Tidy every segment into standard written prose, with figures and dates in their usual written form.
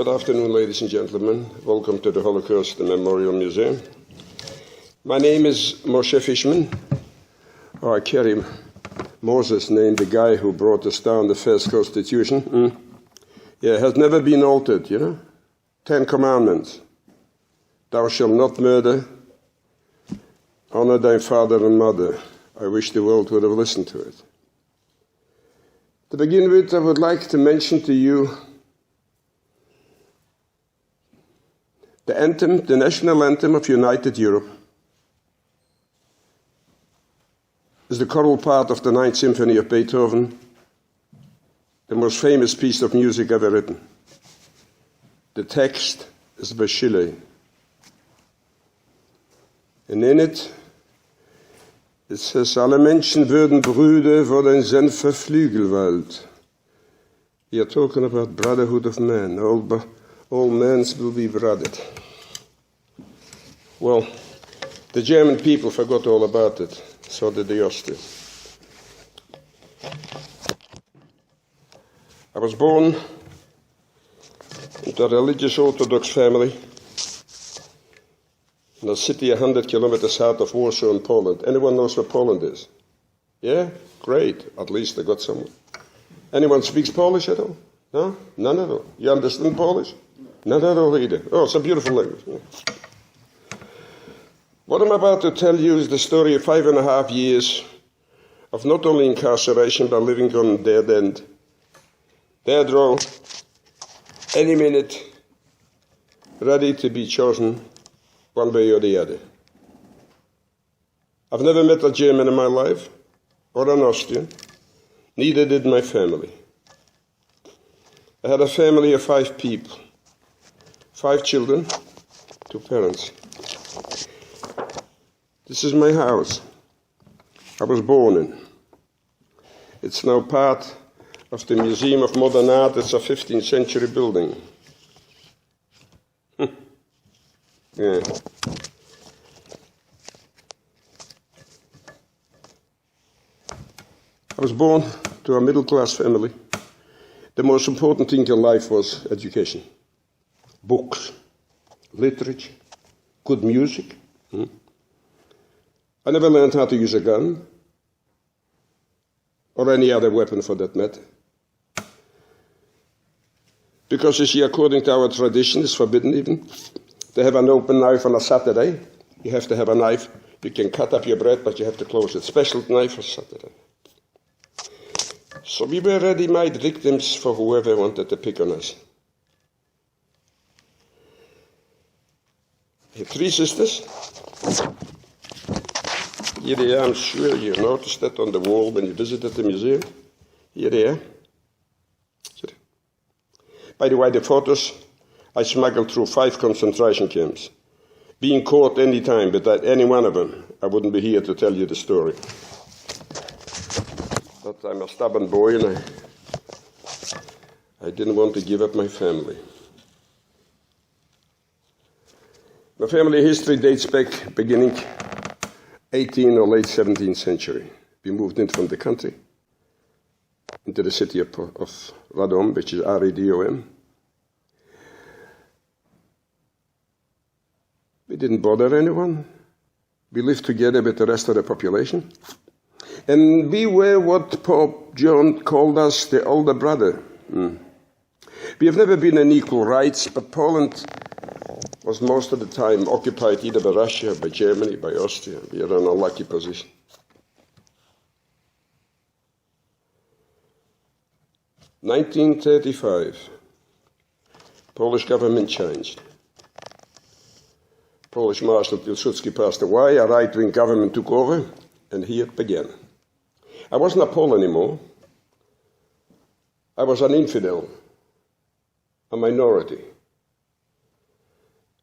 Good afternoon, ladies and gentlemen. Welcome to the Holocaust Memorial Museum. My name is Moshe Fiszman. I carry Moses' name, the guy who brought us down the first Constitution. Yeah, it has never been altered, 10 Commandments. Thou shalt not murder. Honor thy father and mother. I wish the world would have listened to it. To begin with, I would like to mention to you the anthem, the national anthem of United Europe, is the choral part of the Ninth Symphony of Beethoven, the most famous piece of music ever written. The text is by Schiller. And in it says, alle Menschen würden Brüder, wo dein sanfter Flügel wallt. We are talking about brotherhood of man. All men will be brothered. Well, the German people forgot all about it. So did the Austrians. I was born into a religious Orthodox family in a city 100 kilometers south of Warsaw in Poland. Anyone knows where Poland is? Yeah? Great. At least I got someone. Anyone speaks Polish at all? No? None at all. You understand Polish? None at all either. Oh, it's a beautiful language. Yeah. What I'm about to tell you is the story of 5.5 years of not only incarceration, but living on dead end. Dead row, any minute, ready to be chosen one way or the other. I've never met a German in my life, or an Austrian. Neither did my family. I had a family of 5 people. 5 children, 2 parents. This is my house. I was born in. It's now part of the Museum of Modern Art. It's a 15th century building. Yeah. I was born to a middle-class family. The most important thing in life was education. Books, literature, good music. I never learned how to use a gun, or any other weapon for that matter. Because, you see, according to our tradition, it's forbidden even to have an open knife on a Saturday. You have to have a knife. You can cut up your bread, but you have to close it. Special knife for Saturday. So we were ready-made victims for whoever wanted to pick on us. I have 3 sisters. Here they are. I'm sure you noticed that on the wall when you visited the museum. Here they are. By the way, the photos I smuggled through 5 concentration camps. Being caught any time, but at any one of them, I wouldn't be here to tell you the story. But I'm a stubborn boy, and I didn't want to give up my family. My family history dates back beginning 18th or late 17th century. We moved in from the country into the city of Radom, which is R-A-D-O-M. We didn't bother anyone. We lived together with the rest of the population. And we were what Pope John called us the older brother. We have never been in equal rights, but Poland was most of the time occupied either by Russia, by Germany, by Austria. We are in a lucky position. In 1935, Polish government changed. Polish Marshal Pilsudski passed away, a right-wing government took over, and here it began. I wasn't a Pole anymore. I was an infidel, a minority.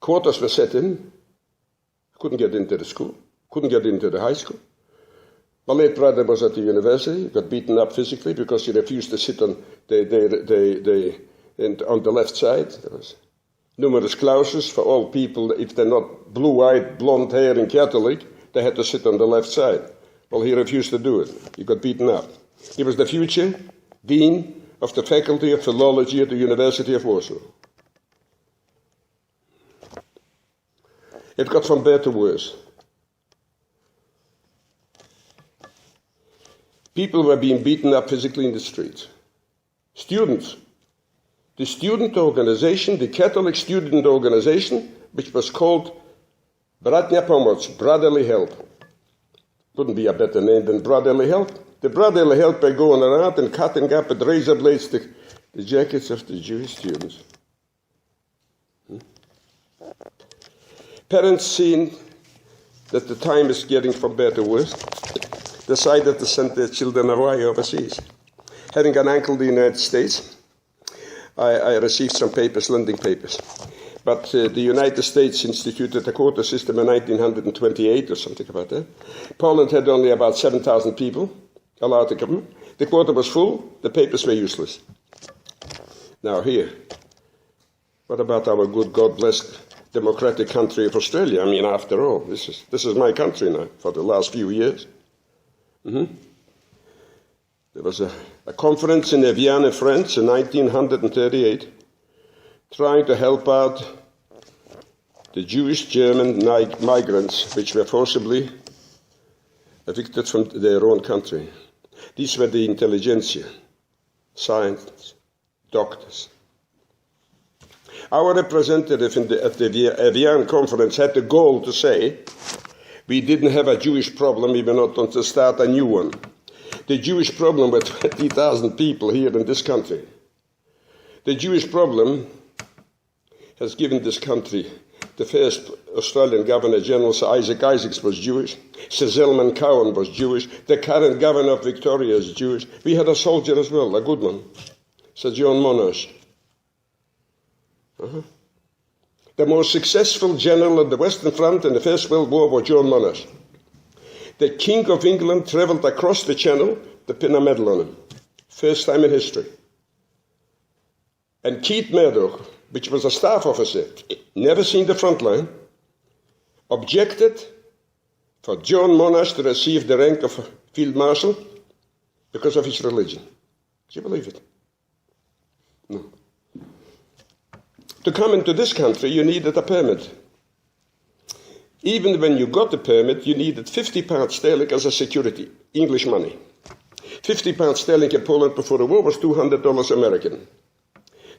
Quotas were set in. Couldn't get into the school. Couldn't get into the high school. My late brother was at the university. Got beaten up physically because he refused to sit on on the left side. There was numerous clauses for all people. If they're not blue-eyed, blonde hair and Catholic, they had to sit on the left side. Well, he refused to do it. He got beaten up. He was the future dean of the Faculty of Philology at the University of Warsaw. It got from bad to worse. People were being beaten up physically in the streets. Students. The student organization, the Catholic student organization, which was called Bratnia Pomoc, Brotherly Help. Couldn't be a better name than Brotherly Help. The Brotherly Help were going around and cutting up with razor blades the jackets of the Jewish students. Parents, seeing that the time is getting from bad to worse, decided to send their children away overseas. Having an uncle in the United States, I received some papers, lending papers. But the United States instituted a quota system in 1928 or something about that. Poland had only about 7,000 people allowed to come. The quota was full, the papers were useless. Now here, what about our good, God-blessed democratic country of Australia? I mean, after all, this is my country now for the last few years. There was a conference in Evian, France in 1938 trying to help out the Jewish German migrants which were forcibly evicted from their own country. These were the intelligentsia, scientists, doctors. Our representative at the Evian conference had the goal to say, we didn't have a Jewish problem, we were not going to start a new one. The Jewish problem with 20,000 people here in this country. The Jewish problem has given this country, the first Australian Governor General, Sir Isaac Isaacs was Jewish, Sir Zelman Cowen was Jewish, the current Governor of Victoria is Jewish. We had a soldier as well, a good one, Sir John Monash. The most successful general on the Western Front in the First World War was John Monash. The King of England travelled across the Channel to pin a medal on him. First time in history. And Keith Murdoch, which was a staff officer, never seen the front line, objected for John Monash to receive the rank of Field Marshal because of his religion. Do you believe it? No. To come into this country, you needed a permit. Even when you got the permit, you needed £50 as a security, English money. £50 in Poland before the war was $200 American.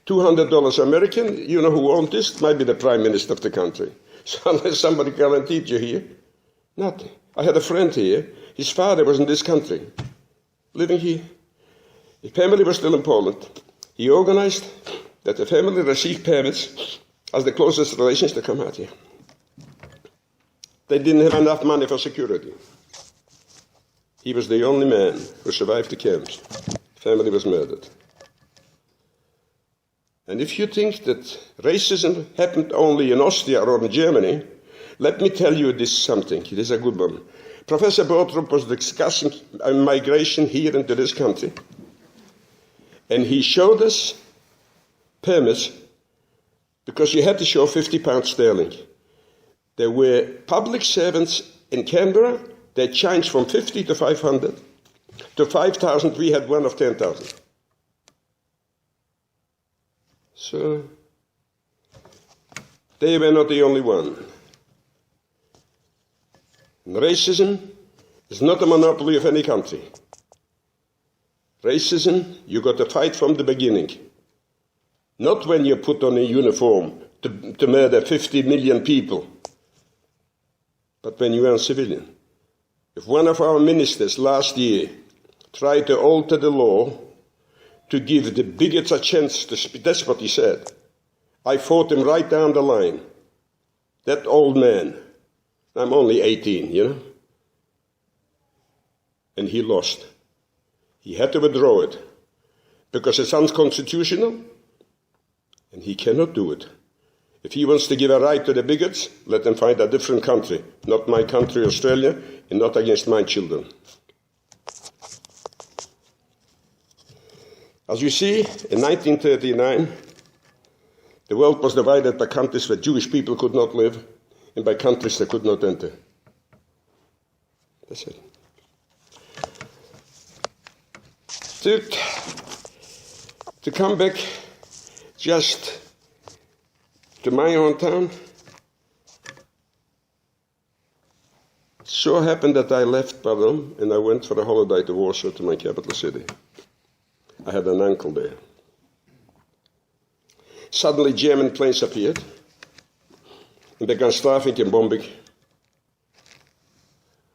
$200 American, you know who owned this? Might be the Prime Minister of the country. So unless somebody guaranteed you here, nothing. I had a friend here, his father was in this country, living here. His family was still in Poland. He organized that the family received permits as the closest relations to come out here. They didn't have enough money for security. He was the only man who survived the camps. Family was murdered. And if you think that racism happened only in Austria or in Germany, let me tell you this something. It is a good one. Professor Bothrup was discussing migration here into this country. And he showed us permits because you had to show £50. There were public servants in Canberra. They changed from 50 to 500 to 5,000. We had one of 10,000. So they were not the only one. And racism is not a monopoly of any country. Racism, you got to fight from the beginning. Not when you put on a uniform to murder 50 million people, but when you are a civilian. If one of our ministers last year tried to alter the law to give the bigots a chance to speak, that's what he said. I fought him right down the line. That old man, I'm only 18, you know, and he lost. He had to withdraw it because it's unconstitutional and he cannot do it. If he wants to give a right to the bigots, let them find a different country, not my country, Australia, and not against my children. As you see, in 1939, the world was divided by countries where Jewish people could not live and by countries that could not enter. That's it. To come back just to my own town, So happened that I left Berlin and I went for a holiday to Warsaw, to my capital city. I had an uncle there. Suddenly German planes appeared and began strafing and bombing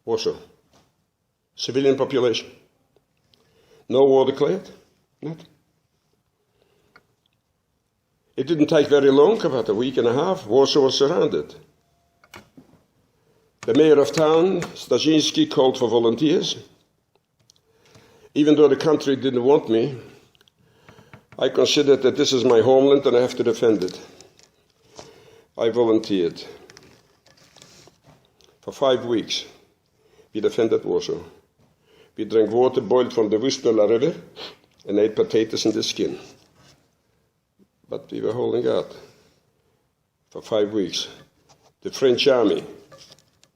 Warsaw. Civilian population. No war declared. Nothing. It didn't take very long, about a week and a half, Warsaw was surrounded. The mayor of town, Stasinski, called for volunteers. Even though the country didn't want me, I considered that this is my homeland and I have to defend it. I volunteered. For 5 weeks, we defended Warsaw. We drank water boiled from the Vistula River and ate potatoes in the skin. But we were holding out for 5 weeks. The French army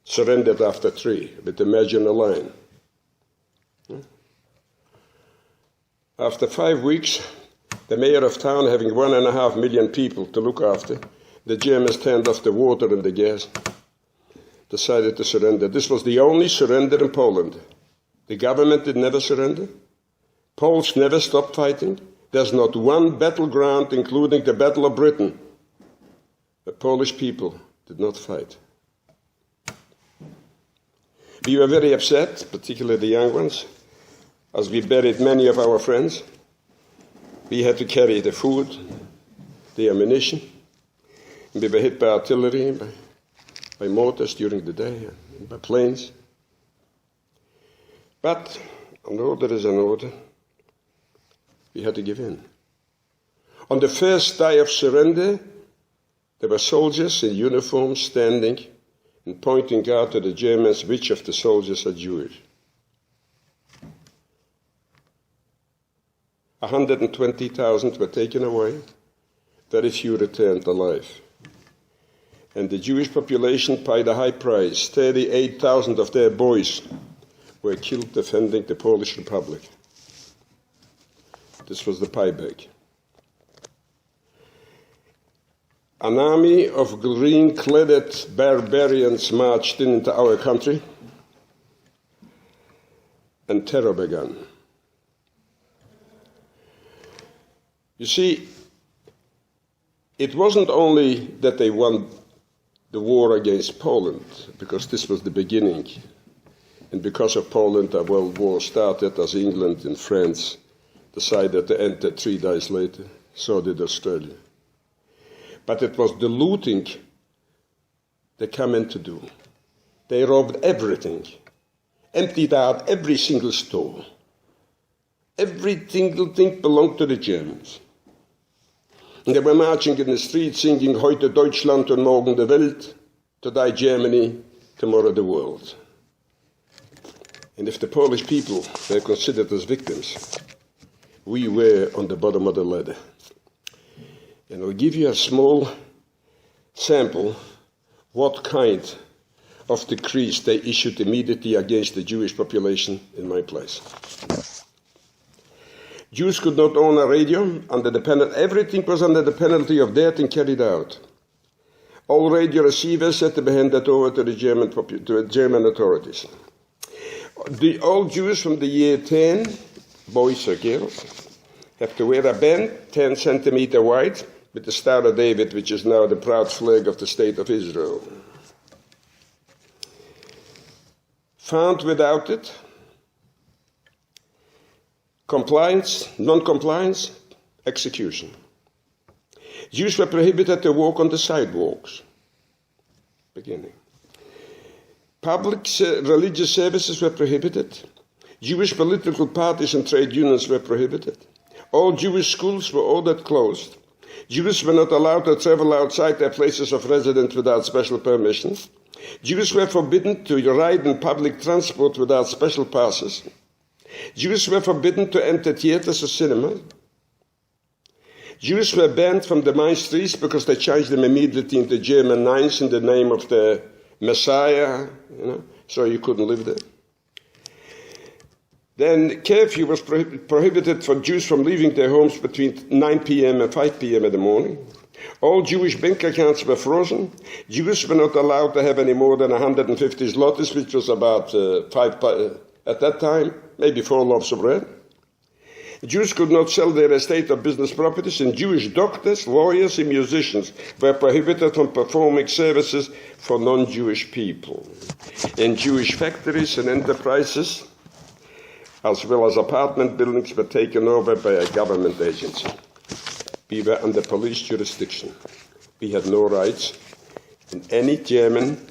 surrendered after 3 with the Maginot Line. After 5 weeks, the mayor of town, having 1.5 million people to look after, the Germans turned off the water and the gas, decided to surrender. This was the only surrender in Poland. The government did never surrender. Poles never stopped fighting. There's not one battleground, including the Battle of Britain. The Polish people did not fight. We were very upset, particularly the young ones, as we buried many of our friends. We had to carry the food, the ammunition. We were hit by artillery, by mortars during the day, and by planes. But an order is an order. We had to give in. On the first day of surrender, there were soldiers in uniform standing and pointing out to the Germans which of the soldiers are Jewish. 120,000 were taken away. Very few returned alive. And the Jewish population paid a high price. 38,000 of their boys were killed defending the Polish Republic. This was the payback. An army of green-clad barbarians marched into our country, and terror began. You see, it wasn't only that they won the war against Poland, because this was the beginning. And because of Poland, a world war started as England and France decided to enter 3 days later. So did Australia. But it was the looting they came in to do. They robbed everything, emptied out every single store. Every single thing belonged to the Germans. And they were marching in the streets singing, heute Deutschland und morgen die Welt, today Germany, tomorrow the world. And if the Polish people were considered as victims, we were on the bottom of the ladder. And I'll give you a small sample what kind of decrees they issued immediately against the Jewish population in my place. Jews could not own a radio under the penalty. Everything was under the penalty of death and carried out. All radio receivers had to be handed over to the German authorities. All Jews from the year 10, boys or girls, have to wear a band 10 centimeters wide with the Star of David, which is now the proud flag of the State of Israel. Found without it, compliance, non-compliance, execution. Jews were prohibited to walk on the sidewalks. Beginning. Public religious services were prohibited. Jewish political parties and trade unions were prohibited. All Jewish schools were ordered closed. Jews were not allowed to travel outside their places of residence without special permission. Jews were forbidden to ride in public transport without special passes. Jews were forbidden to enter theaters or cinema. Jews were banned from the main streets because they changed them immediately into German names in the name of the Messiah, so you couldn't live there. Then curfew was prohibited for Jews from leaving their homes between 9 p.m. and 5 p.m. in the morning. All Jewish bank accounts were frozen. Jews were not allowed to have any more than 150 zlotys, which was about at that time, maybe 4 loaves of bread. Jews could not sell their estate or business properties, and Jewish doctors, lawyers, and musicians were prohibited from performing services for non-Jewish people. And Jewish factories and enterprises, as well as apartment buildings, were taken over by a government agency. We were under police jurisdiction. We had no rights, and any German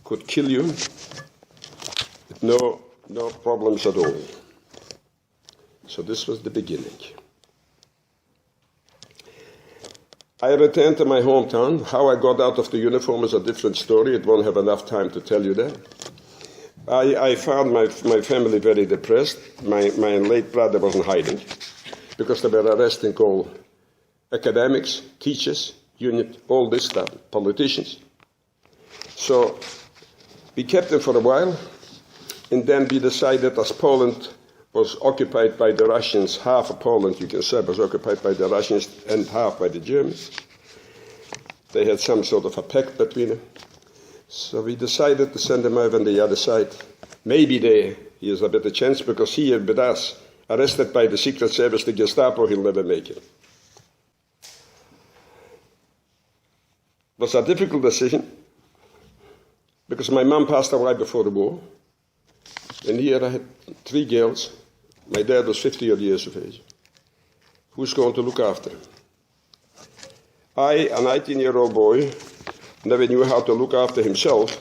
could kill you with no problems at all. So this was the beginning. I returned to my hometown. How I got out of the uniform is a different story. It won't have enough time to tell you that. I found my family very depressed. My late brother was in hiding because they were arresting all academics, teachers, union, all this stuff, politicians. So we kept them for a while, and then we decided, as Poland was occupied by the Russians, half of Poland, you can say, was occupied by the Russians and half by the Germans. They had some sort of a pact between them. So we decided to send him over on the other side. Maybe he has a better chance, because he and with us, arrested by the Secret Service, the Gestapo, he'll never make it. It was a difficult decision, because my mom passed away before the war. And here I had 3 girls. My dad was 50 odd years of age. Who's going to look after him? I, a 19-year-old boy, never knew how to look after himself,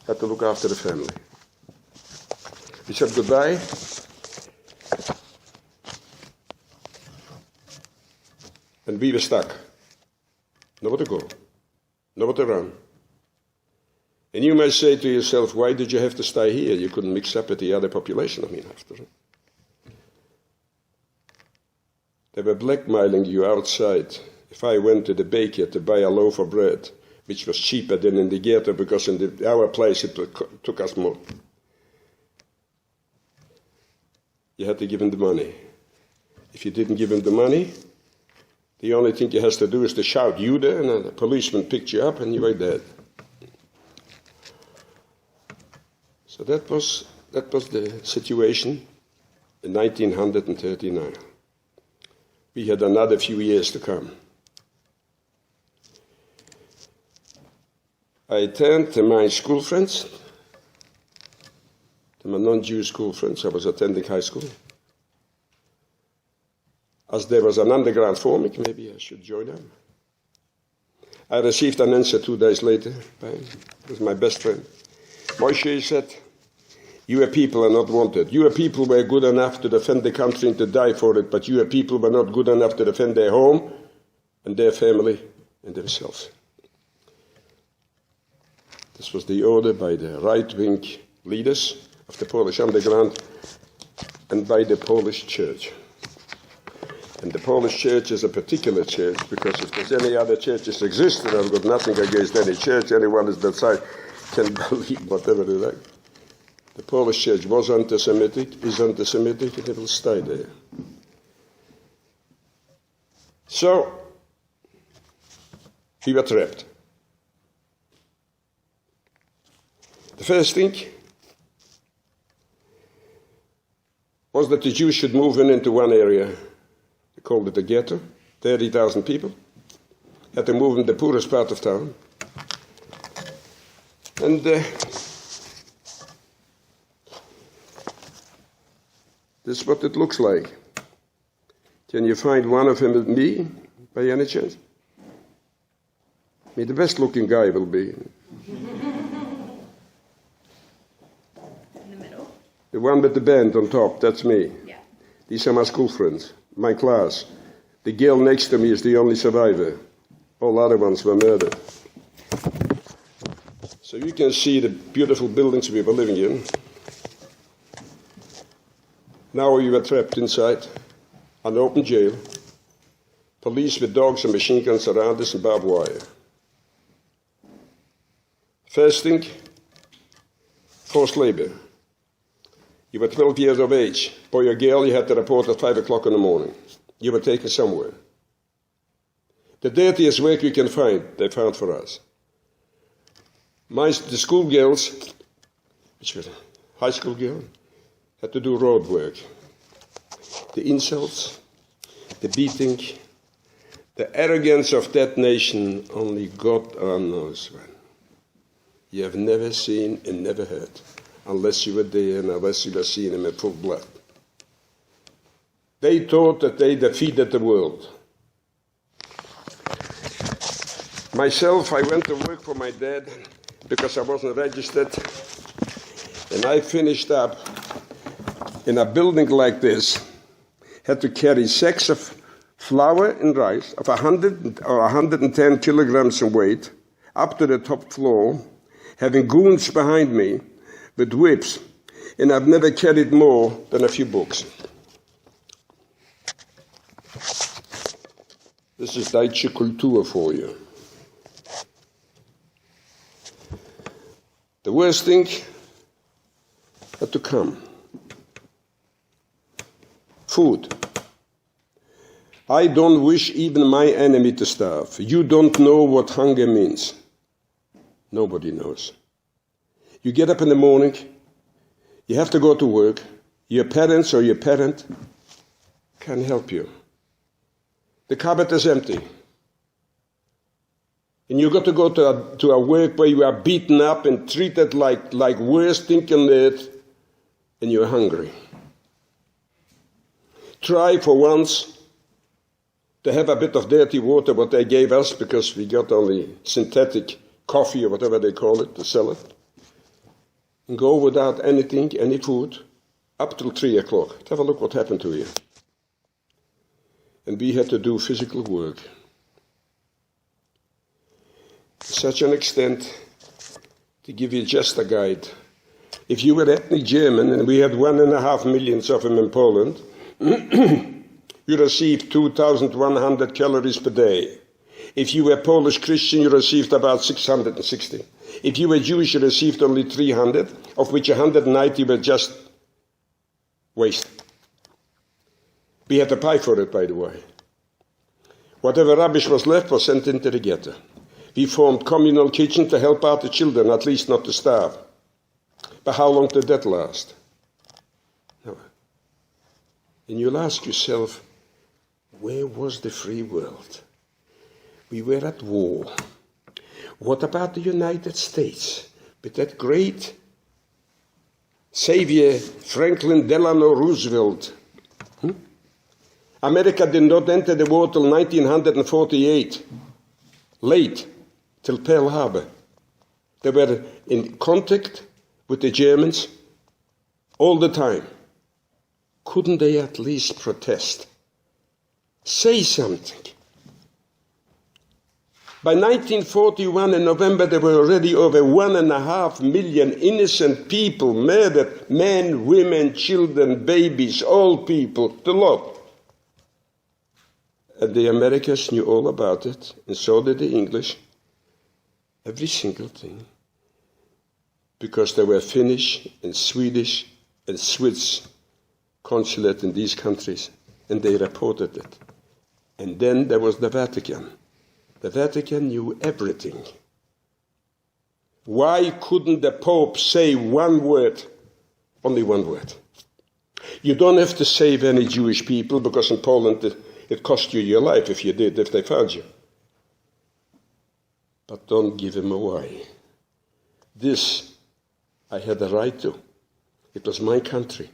had to look after the family. We said goodbye. And we were stuck. Nowhere to go. Nowhere to run. And you might say to yourself, why did you have to stay here? You couldn't mix up with the other population, after all. They were blackmailing you outside. If I went to the baker to buy a loaf of bread, which was cheaper than in the ghetto, because in our place it took us more, you had to give him the money. If you didn't give him the money, the only thing he has to do is to shout, "You there," and the policeman picked you up and you were dead. So that was the situation in 1939. We had another few years to come. I turned to my school friends, to my non-Jewish school friends. I was attending high school. As there was an underground forming, maybe I should join them. I received an answer 2 days later by him. It was my best friend. Moshe said, "Your people are not wanted. Your people were good enough to defend the country and to die for it, but your people were not good enough to defend their home and their family and themselves." This was the order by the right-wing leaders of the Polish underground and by the Polish church. And the Polish church is a particular church, because if there's any other churches exist, and I've got nothing against any church, anyone is that side can believe whatever they like. The Polish church was anti-Semitic, is anti-Semitic, and it will stay there. So, we were trapped. The first thing was that the Jews should move into one area. They called it the ghetto, 30,000 people. Had to move in the poorest part of town. And this is what it looks like. Can you find one of them with me, by any chance? The best looking guy will be. The one with the band on top, that's me. Yeah. These are my school friends, my class. The girl next to me is the only survivor. All other ones were murdered. So you can see the beautiful buildings we were living in. Now we were trapped inside an open jail. Police with dogs and machine guns around us and barbed wire. First thing, forced labor. You were 12 years of age. Boy or girl, you had to report at 5 o'clock in the morning. You were taken somewhere. The dirtiest work you can find, they found for us. The schoolgirls, which was a high school girl, had to do road work. The insults, the beating, the arrogance of that nation, only God knows when. You have never seen and never heard, unless you were there and unless you were seeing them in full blood. They thought that they defeated the world. Myself, I went to work for my dad because I wasn't registered, and I finished up in a building like this, had to carry sacks of flour and rice of 100 or 110 kilograms in weight up to the top floor, having goons behind me with whips, and I've never carried more than a few books. This is Deutsche Kultur for you. The worst thing had to come. Food. I don't wish even my enemy to starve. You don't know what hunger means. Nobody knows. You get up in the morning, you have to go to work, your parents or your parent can't help you. The cupboard is empty. And you got to go to a work where you are beaten up and treated like worst thing on earth, and you're hungry. Try for once to have a bit of dirty water, what they gave us, because we got only synthetic coffee or whatever they call it, to sell it. And go without anything, any food, up till 3 o'clock. Have a look what happened to you. And we had to do physical work. To such an extent, to give you just a guide. If you were ethnic German, and we had 1.5 million of them in Poland, you received 2,100 calories per day. If you were Polish Christian, you received about 660. If you were Jewish, you received only 300, of which 190 were just waste. We had to pay for it, by the way. Whatever rubbish was left was sent into the ghetto. We formed communal kitchens to help out the children, at least not to starve. But how long did that last? No. And you'll ask yourself, where was the free world? We were at war. What about the United States? With that great savior, Franklin Delano Roosevelt. America did not enter the war till 1948. Late, till Pearl Harbor. They were in contact with the Germans all the time. Couldn't they at least protest? Say something. By 1941 in November, there were already over 1.5 million innocent people murdered, men, women, children, babies, old people, the lot. And the Americans knew all about it, and so did the English. Every single thing. Because there were Finnish and Swedish and Swiss consulate in these countries, and they reported it. And then there was the Vatican. The Vatican knew everything. Why couldn't the Pope say one word? Only one word. You don't have to save any Jewish people, because in Poland it cost you your life if you did, if they found you. But don't give him away. This I had a right to. It was my country.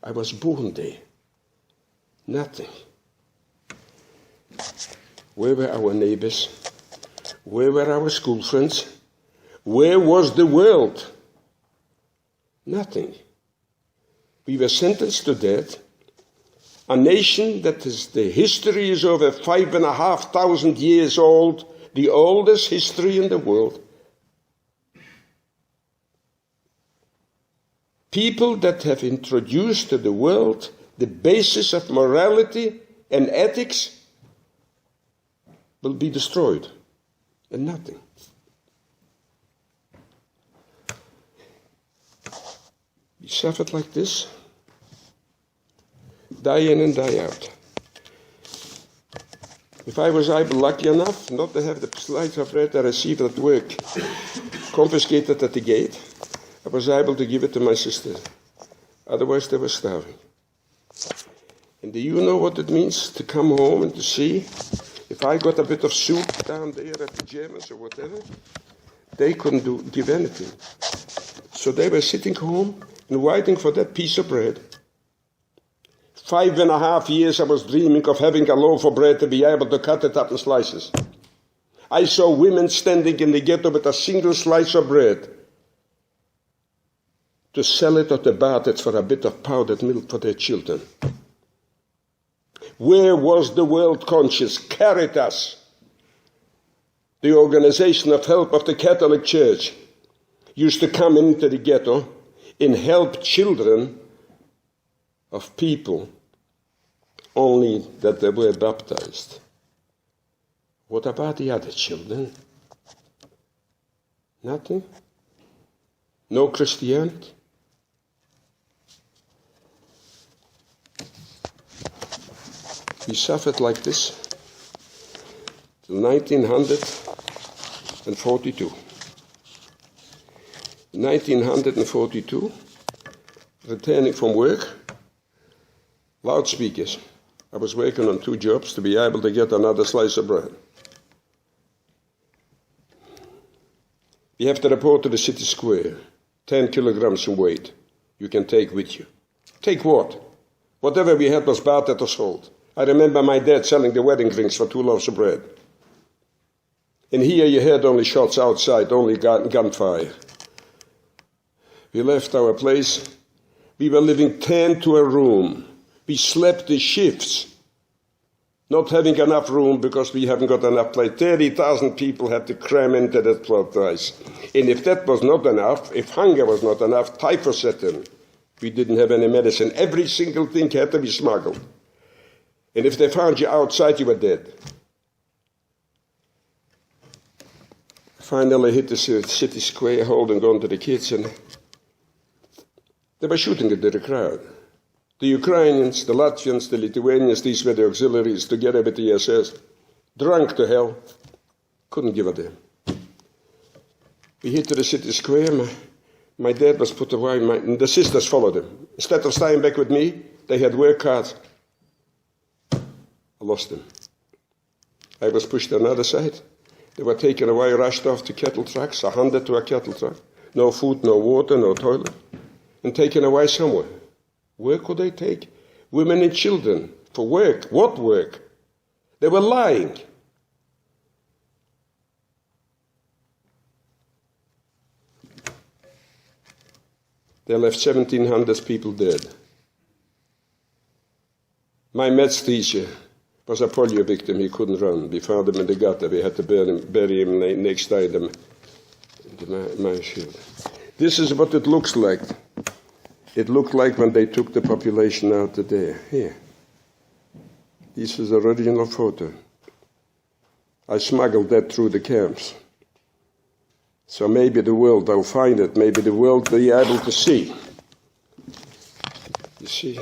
I was born there. Nothing. Where were our neighbors? Where were our school friends? Where was the world? Nothing. We were sentenced to death. A nation that the history is over 5,500 years old, the oldest history in the world. People that have introduced to the world the basis of morality and ethics will be destroyed, and nothing. We suffered like this, day in and day out. If I was lucky enough not to have the slice of bread I received at work confiscated at the gate, I was able to give it to my sister. Otherwise, they were starving. And do you know what it means to come home and to see if I got a bit of soup down there at the Germans or whatever? They couldn't give anything. So they were sitting home and waiting for that piece of bread. 5.5 years I was dreaming of having a loaf of bread to be able to cut it up in slices. I saw women standing in the ghetto with a single slice of bread to sell it or to buy it for a bit of powdered milk for their children. Where was the world conscious? Caritas, the organization of help of the Catholic Church, used to come into the ghetto and help children of people only that they were baptized. What about the other children? Nothing? No Christianity? We suffered like this till 1942. In 1942, returning from work, loudspeakers. I was working on 2 jobs to be able to get another slice of bread. We have to report to the city square. 10 kilograms in weight you can take with you. Take what? Whatever we had was bartered or sold. I remember my dad selling the wedding rings for 2 loaves of bread. And here you heard only shots outside, only gunfire. We left our place. We were living 10 to a room. We slept the shifts, not having enough room because we haven't got enough place. 30,000 people had to cram into that place. And if that was not enough, if hunger was not enough, typhus set in. We didn't have any medicine. Every single thing had to be smuggled. And if they found you outside, you were dead. Finally hit the city square, holding on to the kids, and they were shooting into the crowd. The Ukrainians, the Latvians, the Lithuanians, these were the auxiliaries, together with the SS, drunk to hell, couldn't give a damn. We hit to the city square, my dad was put away, and the sisters followed him. Instead of staying back with me, they had work cards. I lost them. I was pushed to another side. They were taken away, rushed off to cattle trucks, 100 to a cattle truck. No food, no water, no toilet. And taken away somewhere. Where could they take women and children for work? What work? They were lying. They left 1,700 people dead. My maths teacher was a polio victim. He couldn't run. We found him in the gutter. We had to bury him next day in the minefield. This is what it looks like. It looked like when they took the population out of there. Here. This is the original photo. I smuggled that through the camps. So maybe the world, they'll find it. Maybe the world will be able to see. You see?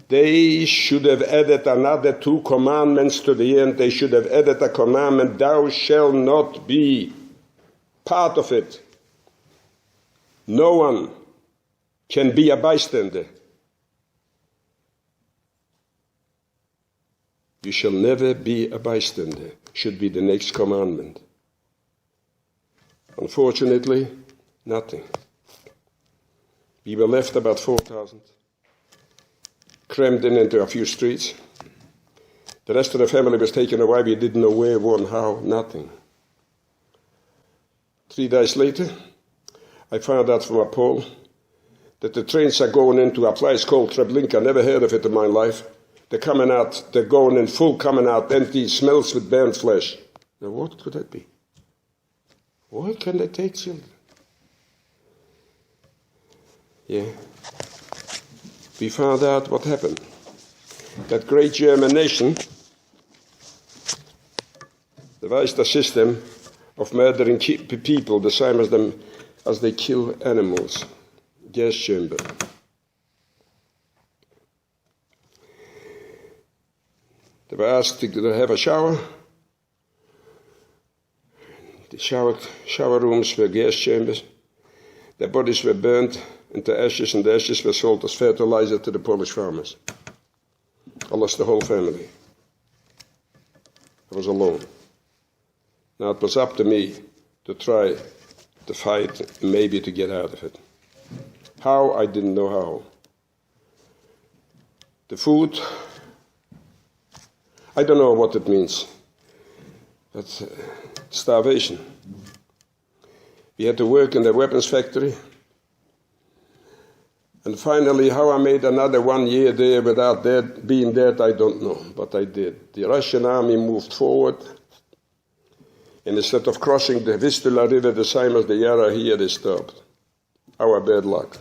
They should have added another 2 commandments to the end. They should have added a commandment, thou shalt not be part of it. No one can be a bystander. You shall never be a bystander, should be the next commandment. Unfortunately, nothing. We were left about 4,000, crammed into a few streets. The rest of the family was taken away. We didn't know where, when, how, nothing. 3 days later, I found out from a Pole that the trains are going into a place called Treblinka. Never heard of it in my life. They're coming out, they're going in full, coming out empty, smells with burnt flesh. Now what could that be? Why can they take children? Yeah. We found out what happened. That great German nation devised a system of murdering people the same as they kill animals. Gas chamber. They were asked to have a shower. The shower rooms were gas chambers. Their bodies were burnt into ashes, and the ashes were sold as fertilizer to the Polish farmers. I lost the whole family. I was alone. Now it was up to me to try to fight and maybe to get out of it. How? I didn't know how. The food, I don't know what it means. But starvation. We had to work in the weapons factory. And finally, how I made another 1 year there without being dead, I don't know. But I did. The Russian army moved forward. And instead of crossing the Vistula River, the same as the Yara here, they stopped. Our bad luck.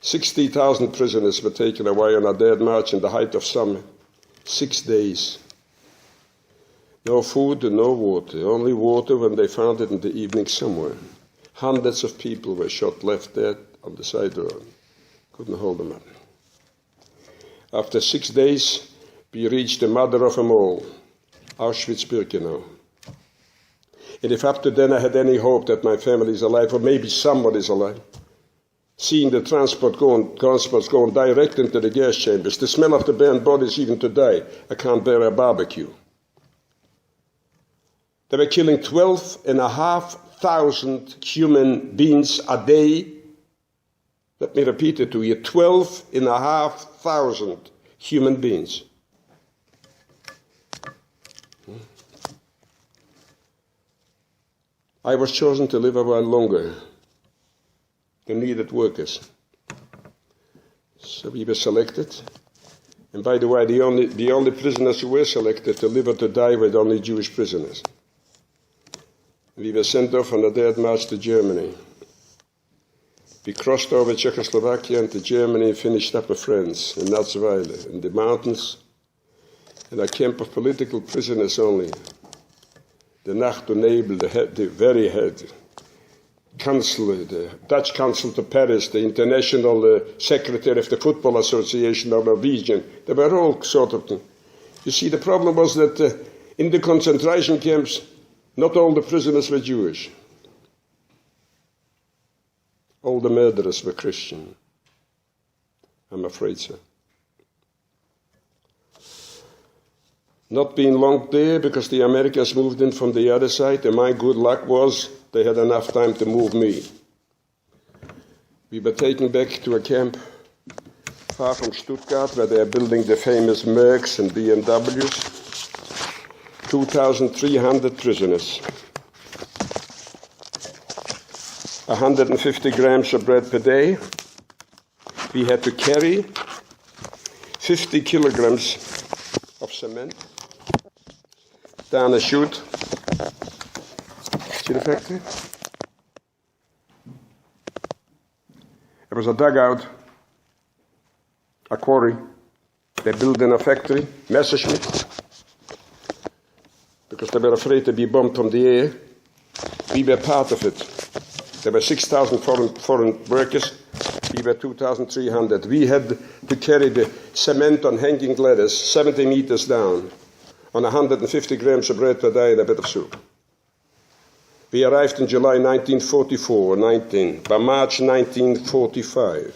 60,000 prisoners were taken away on a dead march in the height of summer. 6 days. No food and no water. Only water when they found it in the evening somewhere. Hundreds of people were shot left dead on the side road. Couldn't hold them up. After 6 days, we reached the mother of them all, Auschwitz-Birkenau. And if up to then I had any hope that my family is alive, or maybe somebody's alive, seeing the transports going direct into the gas chambers, the smell of the burnt bodies even today, I can't bear a barbecue. They were killing 12,500 human beings a day. Let me repeat it to you, 12,500 human beings. I was chosen to live a while longer. They needed workers. So we were selected. And by the way, the only prisoners who were selected to live or to die were only Jewish prisoners. We were sent off on a dead march to Germany. We crossed over Czechoslovakia into Germany and finished up with friends in Natzweiler, in the mountains, in a camp of political prisoners only. The Nacht und Nebel, the very head, Chancellor, the Dutch Consul to Paris, the International Secretary of the Football Association of Norwegian, they were all sort of things. You see, the problem was that in the concentration camps, not all the prisoners were Jewish. All the murderers were Christian. I'm afraid so. Not being long there because the Americans moved in from the other side, and my good luck was they had enough time to move me. We were taken back to a camp far from Stuttgart where they are building the famous Mercs and BMWs. 2,300 prisoners. 150 grams of bread per day. We had to carry 50 kilograms of cement down a chute. See the factory? There was a dugout, a quarry. They built in a factory, Messerschmitt, because they were afraid to be bombed from the air. We were part of it. There were 6,000 foreign workers. We were 2,300. We had to carry the cement on hanging ladders 70 meters down on 150 grams of bread per day and a bit of soup. We arrived in July 1944, by March 1945.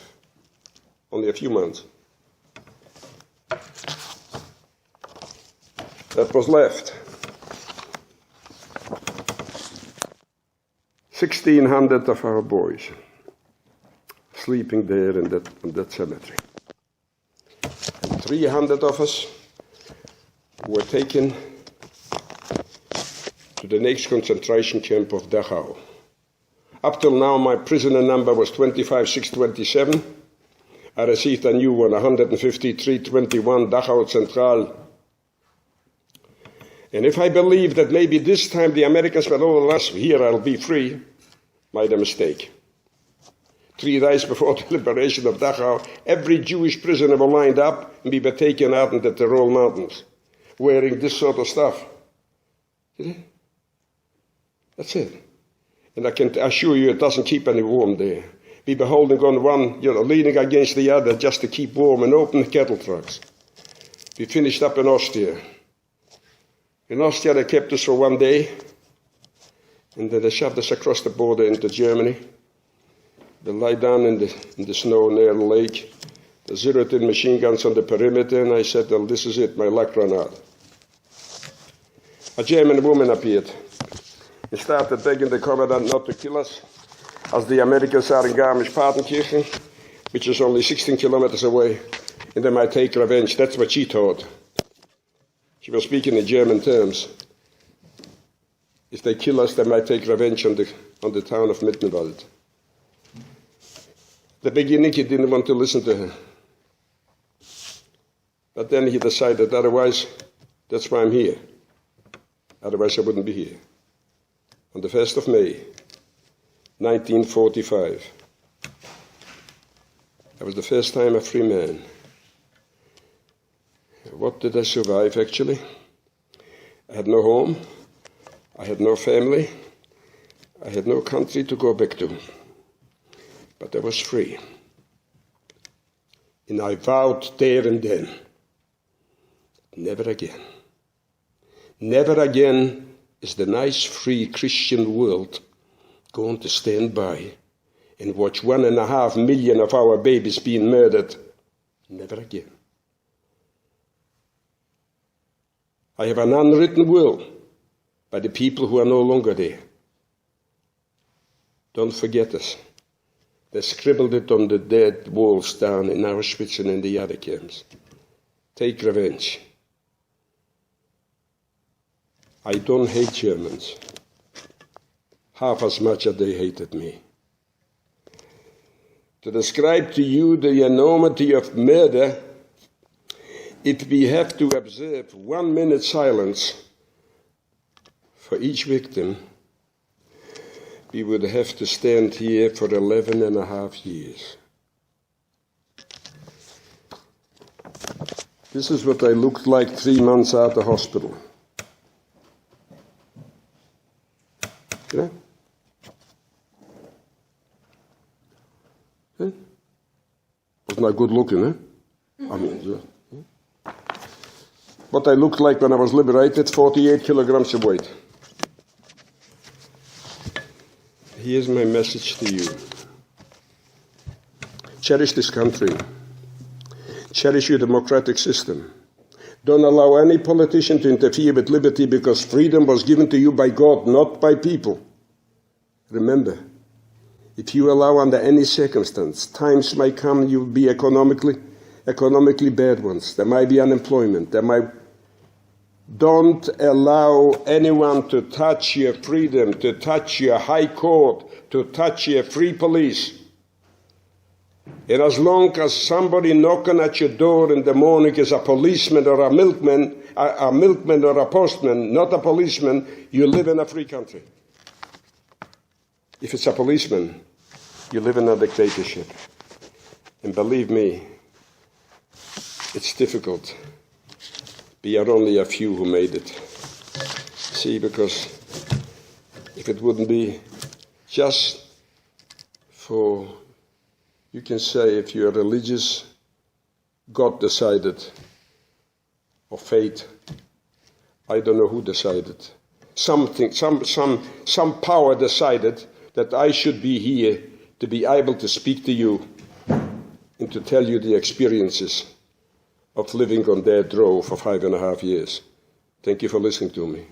Only a few months. That was left. 1,600 of our boys sleeping there in that cemetery. And 300 of us were taken to the next concentration camp of Dachau. Up till now, my prisoner number was 25,627. I received a new one, 153,321, Dachau Central. And if I believe that maybe this time the Americans will all us, here I'll be free, made a mistake. 3 days before the liberation of Dachau, every Jewish prisoner was lined up and we were taken out into the Tyrol Mountains, wearing this sort of stuff. That's it. And I can assure you it doesn't keep any warm there. We were holding on one, leaning against the other just to keep warm and open the kettle trucks. We finished up in Austria. In Austria, they kept us for one day, and then they shoved us across the border into Germany. They lie down in the snow near the lake. They zeroed in machine guns on the perimeter, and I said, well, this is it, my luck ran out. A German woman appeared and started begging the commandant not to kill us, as the Americans are in Garmisch-Partenkirchen, which is only 16 kilometers away, and they might take revenge. That's what she thought. She was speaking in German terms. If they kill us, they might take revenge on the town of Mittenwald. The beginning, he didn't want to listen to her. But then he decided, otherwise, that's why I'm here. Otherwise, I wouldn't be here. On the 1st of May, 1945. I was the first time a free man. What did I survive, actually? I had no home. I had no family. I had no country to go back to. But I was free. And I vowed there and then, never again. Never again is the nice, free Christian world going to stand by and watch 1.5 million of our babies being murdered. Never again. I have an unwritten will by the people who are no longer there. Don't forget us. They scribbled it on the dead walls down in Auschwitz and in the other camps. Take revenge. I don't hate Germans half as much as they hated me. To describe to you the enormity of murder, if we have to observe 1 minute silence for each victim, we would have to stand here for 11.5 years. This is what I looked like 3 months out of hospital. Yeah? Yeah? Was not good looking, eh? I mean, yeah. What I looked like when I was liberated, 48 kilograms of weight. Here's my message to you. Cherish this country. Cherish your democratic system. Don't allow any politician to interfere with liberty, because freedom was given to you by God, not by people. Remember, if you allow under any circumstance, times might come you'll be economically bad ones. There might be unemployment. Don't allow anyone to touch your freedom, to touch your high court, to touch your free police. And as long as somebody knocking at your door in the morning is a policeman or a milkman or a postman, not a policeman, you live in a free country. If it's a policeman, you live in a dictatorship. And believe me, it's difficult. We are only a few who made it. See, because if it wouldn't be just for, you can say, if you're religious, God decided, or fate, I don't know who decided. Some power decided that I should be here to be able to speak to you and to tell you the experiences of living on death row for 5.5 years. Thank you for listening to me.